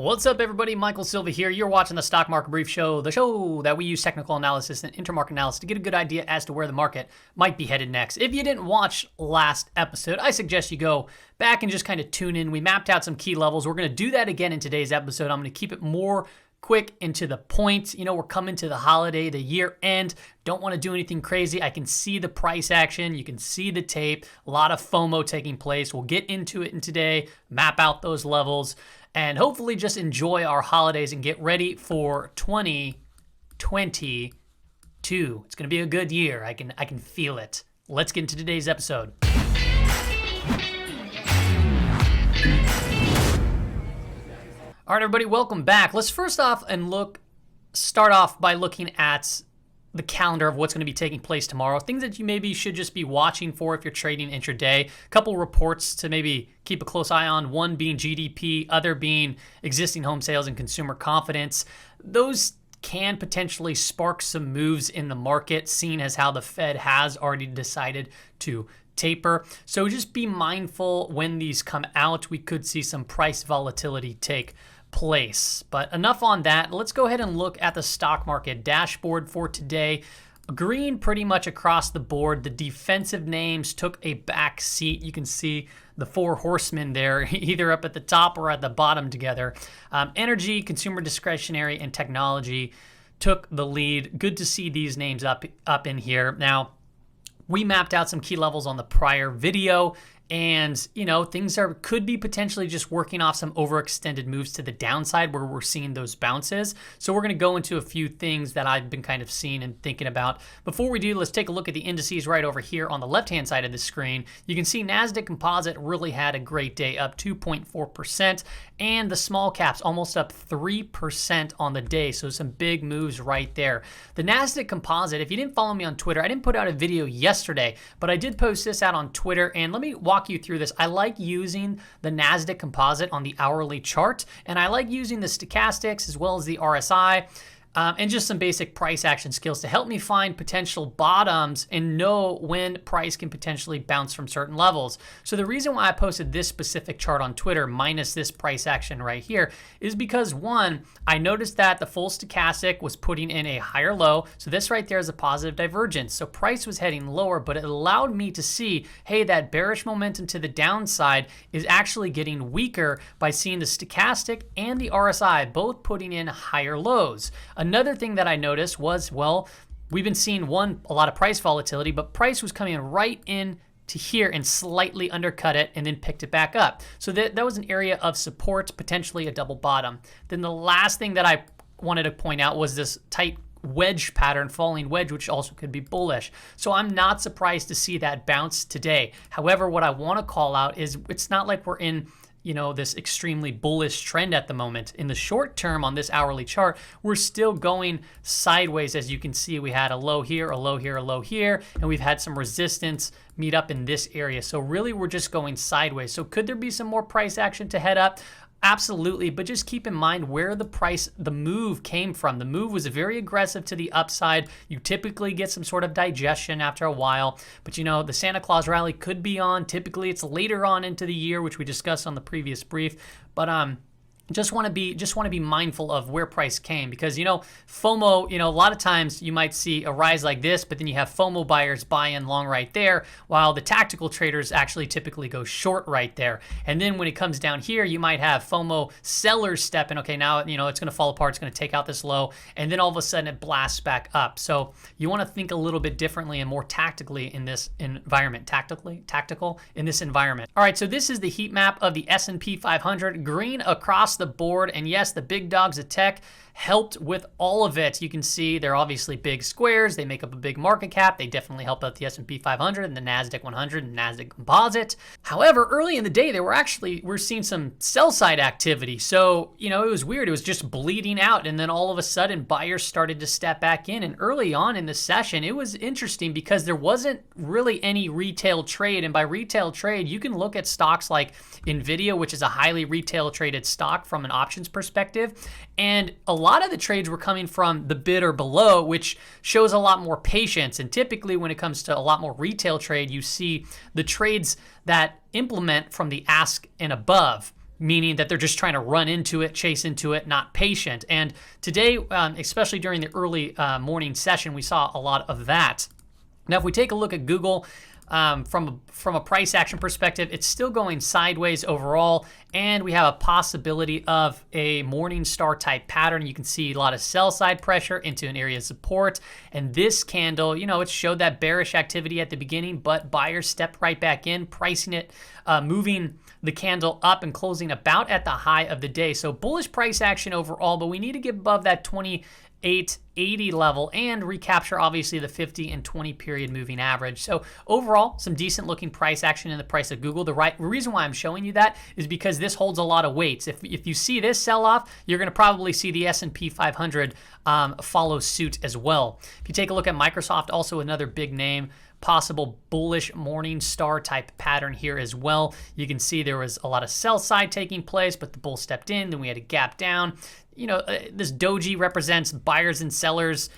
What's up, everybody? Michael Silva here. You're watching the Stock Market Brief Show, the show that we use technical analysis and intermarket analysis to get a good idea as to where the market might be headed next. If you didn't watch last episode, I suggest you go back and just kind of tune in. We mapped out some key levels. We're going to do that again in today's episode. I'm going to keep it more quick and to the point. You know, we're coming to the holiday, the year end. Don't want to do anything crazy. I can see the price action. You can see the tape. A lot of FOMO taking place. We'll get into it in today, map out those levels, and hopefully just enjoy our holidays and get ready for 2022. It's going to be a good year. I can feel it. Let's get into today's episode. All right, everybody, welcome back. Let's first off start off by looking at the calendar of what's going to be taking place tomorrow. Things that you maybe should just be watching for if you're trading intraday. A couple reports to maybe keep a close eye on. One being GDP, other being existing home sales and consumer confidence. Those can potentially spark some moves in the market, seeing as how the Fed has already decided to taper. So just be mindful when these come out. We could see some price volatility take place. But enough on that. Let's go ahead and look at the stock market dashboard for today. Green pretty much across the board. The defensive names took a back seat. You can see the four horsemen there, either up at the top or at the bottom together. Energy, consumer discretionary, and technology took the lead. Good to see these names up in here. Now, we mapped out some key levels on the prior video, and things could be potentially just working off some overextended moves to the downside where we're seeing those bounces. So we're going to go into a few things that I've been kind of seeing and thinking about. Before we do, let's take a look at the indices right over here on the left-hand side of the screen. You can see NASDAQ Composite really had a great day, up 2.4%, and the small caps almost up 3% on the day. So some big moves right there. The NASDAQ Composite, if you didn't follow me on Twitter, I didn't put out a video yesterday, but I did post this out on Twitter, and let me walk you through this. I like using the NASDAQ Composite on the hourly chart, and I like using the stochastics as well as the RSI. And just some basic price action skills to help me find potential bottoms and know when price can potentially bounce from certain levels. So the reason why I posted this specific chart on Twitter minus this price action right here is because, one, I noticed that the full stochastic was putting in a higher low. So this right there is a positive divergence. So price was heading lower, but it allowed me to see, hey, that bearish momentum to the downside is actually getting weaker by seeing the stochastic and the RSI both putting in higher lows. Another thing that I noticed was, well, we've been seeing a lot of price volatility, but price was coming right in to here and slightly undercut it and then picked it back up. So that was an area of support, potentially a double bottom. Then the last thing that I wanted to point out was this tight wedge pattern, falling wedge, which also could be bullish. So I'm not surprised to see that bounce today. However, what I want to call out is it's not like we're in this extremely bullish trend at the moment. In the short term on this hourly chart, we're still going sideways. As you can see, we had a low here, a low here, a low here, and we've had some resistance meet up in this area. So really, we're just going sideways. So could there be some more price action to head up? Absolutely, but just keep in mind where the move came from. The move was very aggressive to the upside. You typically get some sort of digestion after a while, but the Santa Claus rally could be on. Typically, it's later on into the year, which we discussed on the previous brief, but just want to be mindful of where price came, because FOMO, a lot of times you might see a rise like this, but then you have FOMO buyers buy in long right there, while the tactical traders actually typically go short right there. And then when it comes down here, you might have FOMO sellers step in. Okay, now it's going to fall apart, it's going to take out this low, and then all of a sudden it blasts back up. So you want to think a little bit differently and more tactically in this environment. Tactical in this environment. All right, so this is the heat map of the S&P 500, green across the board, and yes, the big dogs of tech helped with all of it. You can see they're obviously big squares. They make up a big market cap. They definitely help out the S&P 500 and the NASDAQ 100 and NASDAQ Composite. However, early in the day, we're seeing some sell side activity. So, it was weird. It was just bleeding out. And then all of a sudden, buyers started to step back in. And early on in the session, it was interesting because there wasn't really any retail trade. And by retail trade, you can look at stocks like NVIDIA, which is a highly retail traded stock from an options perspective. And a lot of the trades were coming from the bid or below, which shows a lot more patience. And typically when it comes to a lot more retail trade, you see the trades that implement from the ask and above. meaning that they're just trying to run into it, chase into it, not patient. And today, especially during the early morning session, we saw a lot of that. Now, if we take a look at Google, from a price action perspective, it's still going sideways overall, and we have a possibility of a morning star type pattern. You can see a lot of sell side pressure into an area of support, and this candle, it showed that bearish activity at the beginning, but buyers stepped right back in, pricing it, moving the candle up and closing about at the high of the day. So bullish price action overall, but we need to get above that 2880 level and recapture obviously the 50 and 20 period moving average. So overall, some decent looking price action in the price of Google. The reason why I'm showing you that is because this holds a lot of weights. If you see this sell off, you're going to probably see the S&P 500 follow suit as well. If you take a look at Microsoft, also another big name, possible bullish morning star type pattern here as well. You can see there was a lot of sell side taking place, but the bull stepped in, then we had a gap down. This doji represents buyers and sellers,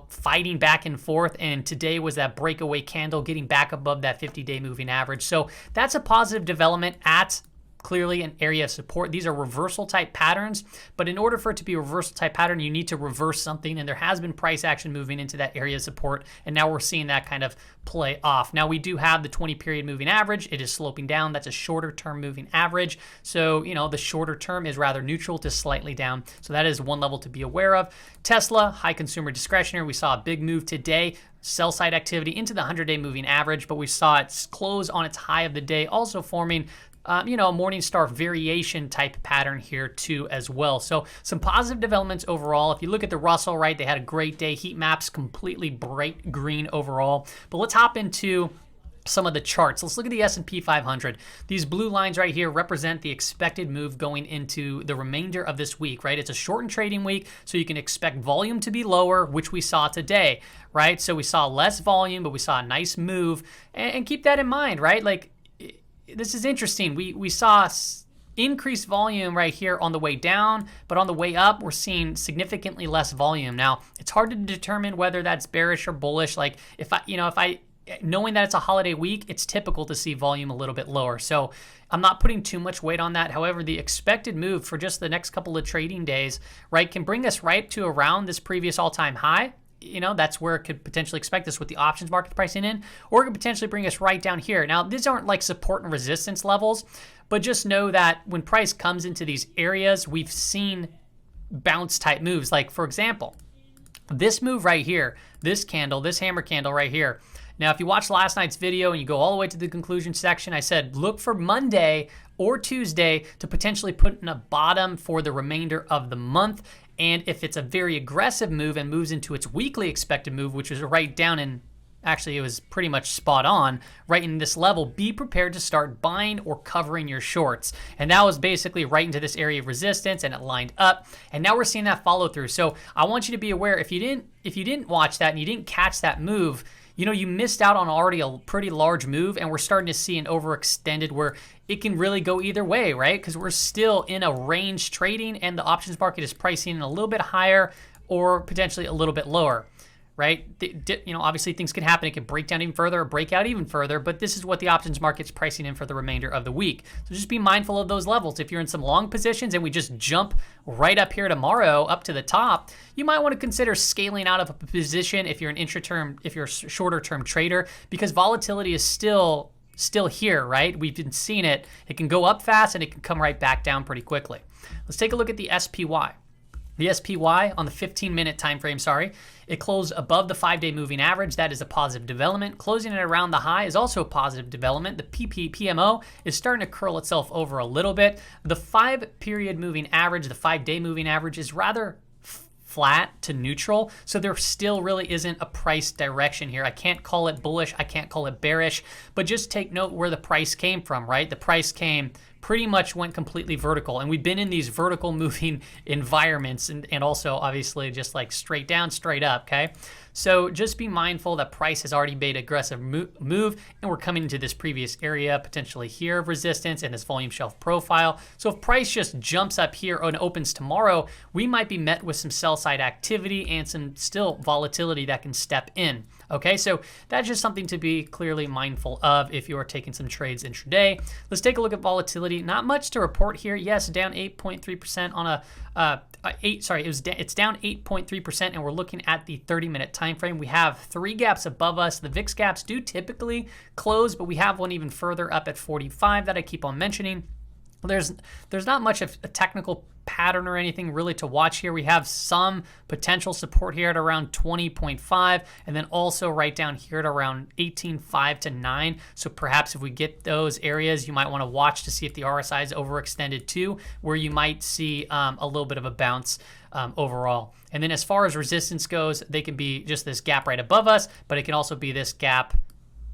fighting back and forth. And today was that breakaway candle getting back above that 50-day moving average. So that's a positive development at clearly an area of support. These are reversal type patterns, but in order for it to be a reversal type pattern, you need to reverse something, and there has been price action moving into that area of support, and now we're seeing that kind of play off. Now we do have the 20 period moving average. It is sloping down. That's a shorter term moving average. So, the shorter term is rather neutral to slightly down. So that is one level to be aware of. Tesla, high consumer discretionary. We saw a big move today. Sell side activity into the 100-day moving average, but we saw it close on its high of the day, also forming a Morningstar variation type pattern here too as well. So some positive developments overall. If you look at the Russell, right, they had a great day. Heat maps completely bright green overall. But let's hop into some of the charts. Let's look at the S&P 500. These blue lines right here represent the expected move going into the remainder of this week, right? It's a shortened trading week, so you can expect volume to be lower, which we saw today, right? So we saw less volume, but we saw a nice move. And keep that in mind, right? Like, this is interesting. We saw increased volume right here on the way down, but on the way up, we're seeing significantly less volume. Now, it's hard to determine whether that's bearish or bullish. Like, if I knowing that it's a holiday week, it's typical to see volume a little bit lower. So I'm not putting too much weight on that. However, the expected move for just the next couple of trading days, right, can bring us right to around this previous all-time high. That's where it could potentially expect this with the options market pricing in, or it could potentially bring us right down here. Now, these aren't like support and resistance levels, but just know that when price comes into these areas, we've seen bounce type moves. Like, for example, this move right here, this candle, this hammer candle right here. Now, if you watched last night's video and you go all the way to the conclusion section, I said look for Monday or Tuesday to potentially put in a bottom for the remainder of the month. And if it's a very aggressive move and moves into its weekly expected move, which was right down in, actually it was pretty much spot on, right in this level, be prepared to start buying or covering your shorts. And that was basically right into this area of resistance, and it lined up. And now we're seeing that follow through. So I want you to be aware, if you didn't watch that and you didn't catch that move, you missed out on already a pretty large move, and we're starting to see an overextended where it can really go either way, right? Because we're still in a range trading, and the options market is pricing a little bit higher or potentially a little bit lower, right? Obviously things can happen. It can break down even further or break out even further, but this is what the options market's pricing in for the remainder of the week. So just be mindful of those levels. If you're in some long positions and we just jump right up here tomorrow up to the top, you might want to consider scaling out of a position if you're an intra-term, if you're a shorter term trader, because volatility is still here, right? We've been seeing it. It can go up fast and it can come right back down pretty quickly. Let's take a look at the SPY. The SPY on the 15-minute time frame, it closed above the 5-day moving average. That is a positive development. Closing it around the high is also a positive development. The PMO is starting to curl itself over a little bit. The 5-period moving average, the 5-day moving average, is rather flat to neutral, so there still really isn't a price direction here. I can't call it bullish, I can't call it bearish, but just take note where the price came from, right? The price pretty much went completely vertical, and we've been in these vertical moving environments, and also obviously just like straight down, straight up, okay? So just be mindful that price has already made an aggressive move, and we're coming into this previous area, potentially here of resistance and this volume shelf profile. So if price just jumps up here and opens tomorrow, we might be met with some sell side activity and some still volatility that can step in. Okay, so that's just something to be clearly mindful of if you are taking some trades intraday. Let's take a look at volatility volatility. Not much to report here. Yes, down 8.3% on it's down 8.3%, and we're looking at the 30-minute time frame. We have 3 gaps above us. The VIX gaps do typically close, but we have one even further up at 45 that I keep on mentioning. There's not much of a technical pattern or anything really to watch here. We have some potential support here at around 20.5, and then also right down here at around 18.5 to 9. So perhaps if we get those areas, you might want to watch to see if the RSI is overextended too, where you might see a little bit of a bounce overall. And then as far as resistance goes, they can be just this gap right above us, but it can also be this gap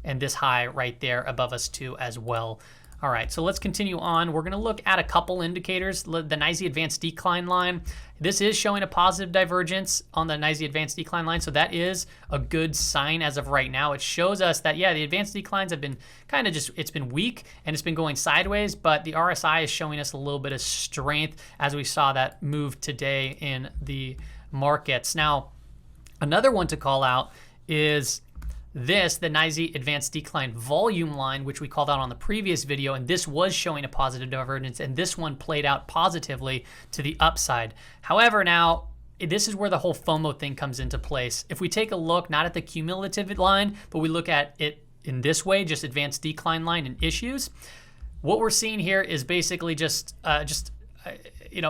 and this high right there above us too as well. All right, so let's continue on. We're going to look at a couple indicators. The NYSE Advanced Decline line. This is showing a positive divergence on the NYSE Advanced Decline line, so that is a good sign as of right now. It shows us that, yeah, the advanced declines have been kind of just, it's been weak and it's been going sideways, but the RSI is showing us a little bit of strength as we saw that move today in the markets. Now, another one to call out is the NYSE Advanced Decline volume line, which we called out on the previous video, and this was showing a positive divergence, and this one played out positively to the upside. However, now, this is where the whole FOMO thing comes into place. If we take a look, not at the cumulative line, but we look at it in this way, just advanced decline line and issues, what we're seeing here is basically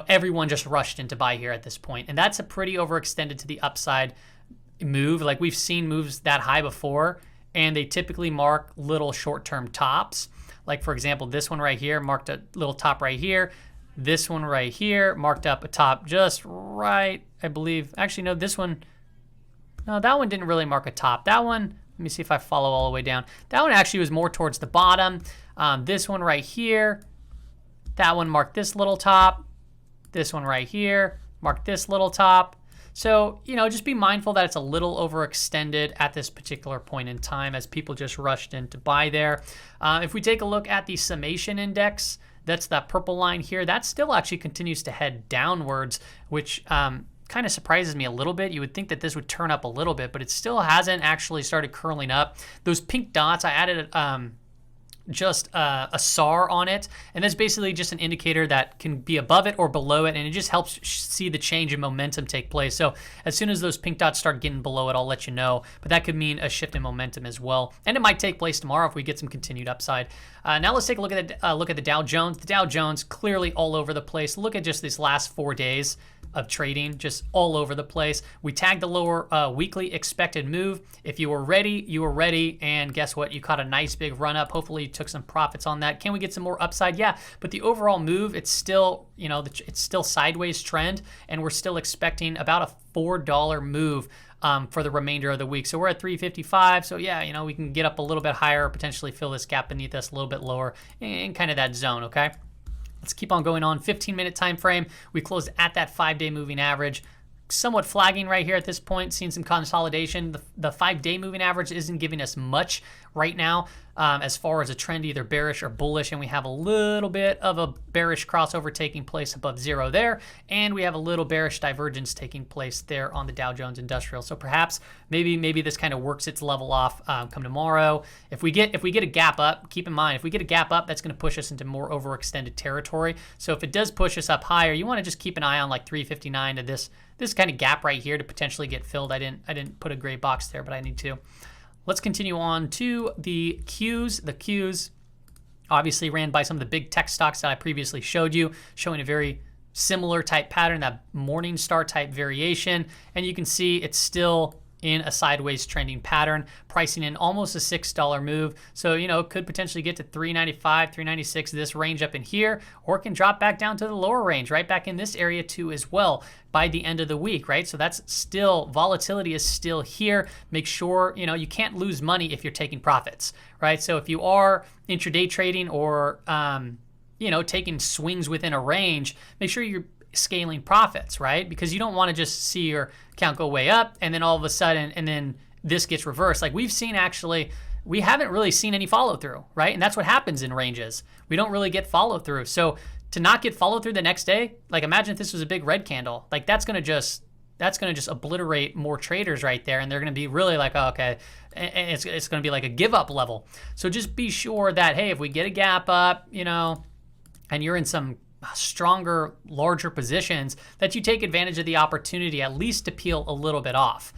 everyone just rushed in to buy here at this point, and that's a pretty overextended to the upside move. Like, we've seen moves that high before, and they typically mark little short-term tops. Like, for example, this one right here marked a little top right here. This one right here marked up a top just right, I believe. Actually, no, this one, no, that one didn't really mark a top. That one, let me see if I follow all the way down. That one actually was more towards the bottom. This one right here, that one marked this little top. This one right here marked this little top. So, just be mindful that it's a little overextended at this particular point in time as people just rushed in to buy there. If we take a look at the summation index, that's that purple line here, that still actually continues to head downwards, which kind of surprises me a little bit. You would think that this would turn up a little bit, but it still hasn't actually started curling up. Those pink dots, I added just a SAR on it, and that's basically just an indicator that can be above it or below it, and it just helps see the change in momentum take place. So as soon as those pink dots start getting below it, I'll let you know, but that could mean a shift in momentum as well, and it might take place tomorrow if we get some continued upside. Now let's take a look at the Dow Jones. The Dow Jones clearly all over the place. Look at just these last 4 days of trading, just all over the place. We tagged the lower weekly expected move. If you were ready, you were ready, and guess what? You caught a nice big run up. Hopefully you took some profits on that. Can we get some more upside? Yeah, but the overall move, it's still, it's still sideways trend, and we're still expecting about a $4 move for the remainder of the week. So we're at 355. So yeah, we can get up a little bit higher, potentially fill this gap beneath us a little bit lower in kind of that zone, okay? Let's keep on going on. 15-minute time frame. We closed at that 5-day moving average. Somewhat flagging right here at this point, seeing some consolidation. The 5-day moving average isn't giving us much right now as far as a trend, either bearish or bullish, and we have a little bit of a bearish crossover taking place above zero there, and we have a little bearish divergence taking place there on the Dow Jones Industrial. So perhaps maybe this kind of works its level off come tomorrow. If we get a gap up, keep in mind, if we get a gap up, that's going to push us into more overextended territory. So if it does push us up higher, you want to just keep an eye on like 359 to this kind of gap right here to potentially get filled. I didn't put a gray box there, but I need to. Let's continue on to the Qs. The Qs obviously ran by some of the big tech stocks that I previously showed you, showing a very similar type pattern, that morning star type variation. And you can see it's still in a sideways trending pattern, pricing in almost a $6 move. So, it could potentially get to 395, 396, this range up in here, or it can drop back down to the lower range, right back in this area too as well by the end of the week, right? So that's still, volatility is still here. Make sure, you can't lose money if you're taking profits, right? So if you are intraday trading or, taking swings within a range, make sure you're scaling profits, right? Because you don't want to just see your account go way up and then all of a sudden, and then this gets reversed. Like we've seen actually, we haven't really seen any follow through, right? And that's what happens in ranges. We don't really get follow through. So to not get follow through the next day, like imagine if this was a big red candle, like that's going to just obliterate more traders right there. And they're going to be really like, oh, okay, and it's going to be like a give up level. So just be sure that, hey, if we get a gap up, and you're in some stronger, larger positions, that you take advantage of the opportunity at least to peel a little bit off.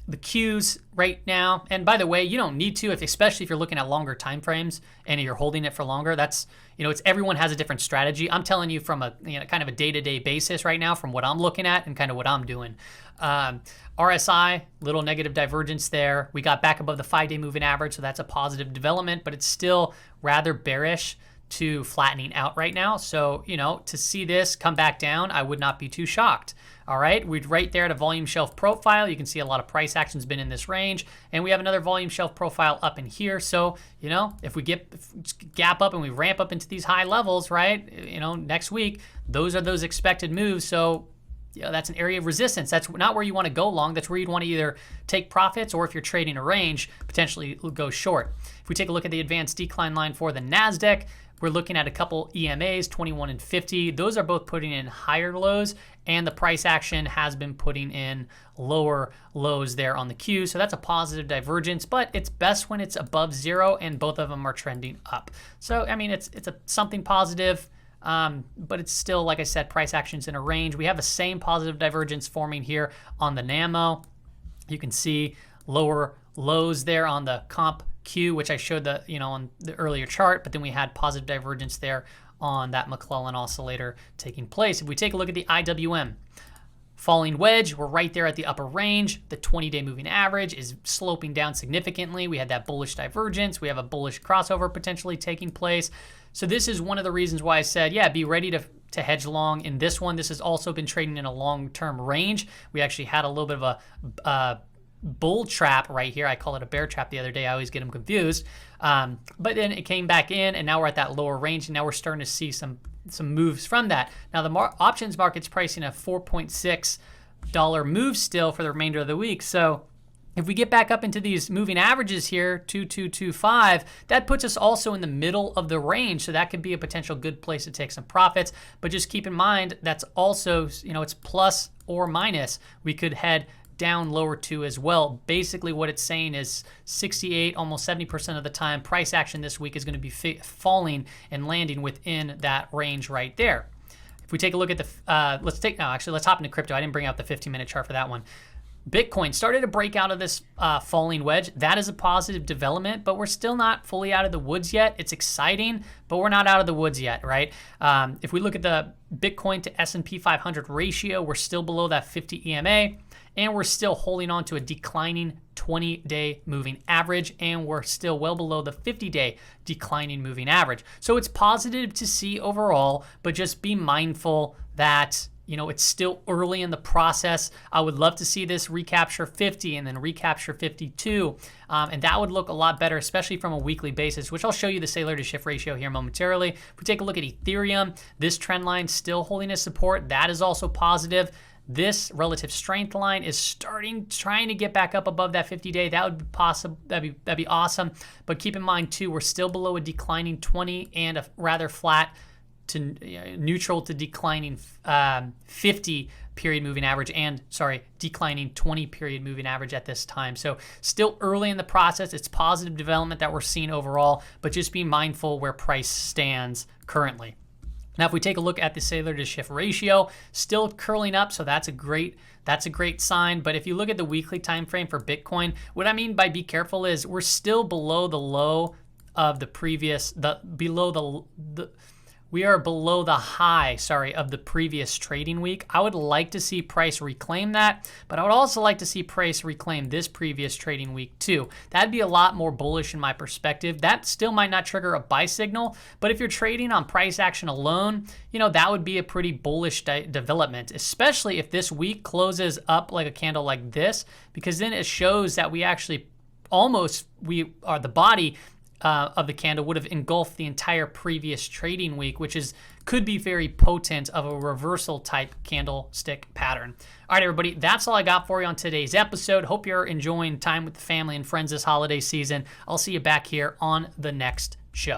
The Qs right now, and by the way, you don't need to, especially if you're looking at longer time frames and you're holding it for longer. That's, it's everyone has a different strategy. I'm telling you from a kind of a day-to-day basis right now, from what I'm looking at and kind of what I'm doing. RSI, little negative divergence there. We got back above the 5-day moving average, so that's a positive development, but it's still rather bearish to flattening out right now. So, to see this come back down, I would not be too shocked. All right, we're right there at a volume shelf profile. You can see a lot of price action's been in this range, and we have another volume shelf profile up in here. So, if we gap up and we ramp up into these high levels, right, next week, those are those expected moves. So, that's an area of resistance. That's not where you want to go long. That's where you'd want to either take profits, or if you're trading a range, potentially go short. If we take a look at the advanced decline line for the NASDAQ, we're looking at a couple EMAs, 21 and 50. Those are both putting in higher lows, and the price action has been putting in lower lows there on the Q. So that's a positive divergence, but it's best when it's above zero and both of them are trending up. So, it's something positive, but it's still, like I said, price action's in a range. We have the same positive divergence forming here on the NAMO. You can see lower lows there on the comp Q, which I showed on the earlier chart, but then we had positive divergence there on that McClellan oscillator taking place. If we take a look at the IWM, falling wedge, we're right there at the upper range. The 20-day moving average is sloping down significantly. We had that bullish divergence. We have a bullish crossover potentially taking place. So this is one of the reasons why I said, be ready to hedge long in this one. This has also been trading in a long-term range. We actually had a little bit of a bull trap right here. I call it a bear trap the other day. I always get them confused. But then it came back in, and now we're at that lower range, and now we're starting to see some moves from that. Now the options market's pricing a $4.6 move still for the remainder of the week. So if we get back up into these moving averages here, 2225, that puts us also in the middle of the range. So that could be a potential good place to take some profits. But just keep in mind, that's also, it's plus or minus. We could head down lower too as well. Basically what it's saying is 68, almost 70% of the time, price action this week is going to be falling and landing within that range right there. If we take a look at the, let's hop into crypto. I didn't bring out the 15-minute chart for that one. Bitcoin started to break out of this falling wedge. That is a positive development, but we're still not fully out of the woods yet. It's exciting, but we're not out of the woods yet, right? If we look at the Bitcoin to S&P 500 ratio, we're still below that 50 EMA, and we're still holding on to a declining 20-day moving average, and we're still well below the 50-day declining moving average. So it's positive to see overall, but just be mindful that it's still early in the process. I would love to see this recapture 50 and then recapture 52. And that would look a lot better, especially from a weekly basis, which I'll show you the Sailor to Shift ratio here momentarily. If we take a look at Ethereum, this trend line still holding a support. That is also positive. This relative strength line is trying to get back up above that 50-day. That would be possible. That'd be awesome. But keep in mind too, we're still below a declining 20 and a rather flat to neutral to declining 50 period moving average, and declining 20 period moving average at this time. So still early in the process. It's positive development that we're seeing overall, but just be mindful where price stands currently. Now, if we take a look at the Sailor to Shift ratio, still curling up, so that's a great sign. But if you look at the weekly time frame for Bitcoin, what I mean by be careful is we're still below the low of the previous, we are below the high, of the previous trading week. I would like to see price reclaim that, but I would also like to see price reclaim this previous trading week too. That'd be a lot more bullish in my perspective. That still might not trigger a buy signal, but if you're trading on price action alone, that would be a pretty bullish development, especially if this week closes up like a candle like this, because then it shows that we actually the body of the candle would have engulfed the entire previous trading week, which could be very potent of a reversal type candlestick pattern. All right, everybody, that's all I got for you on today's episode. Hope you're enjoying time with the family and friends this holiday season. I'll see you back here on the next show.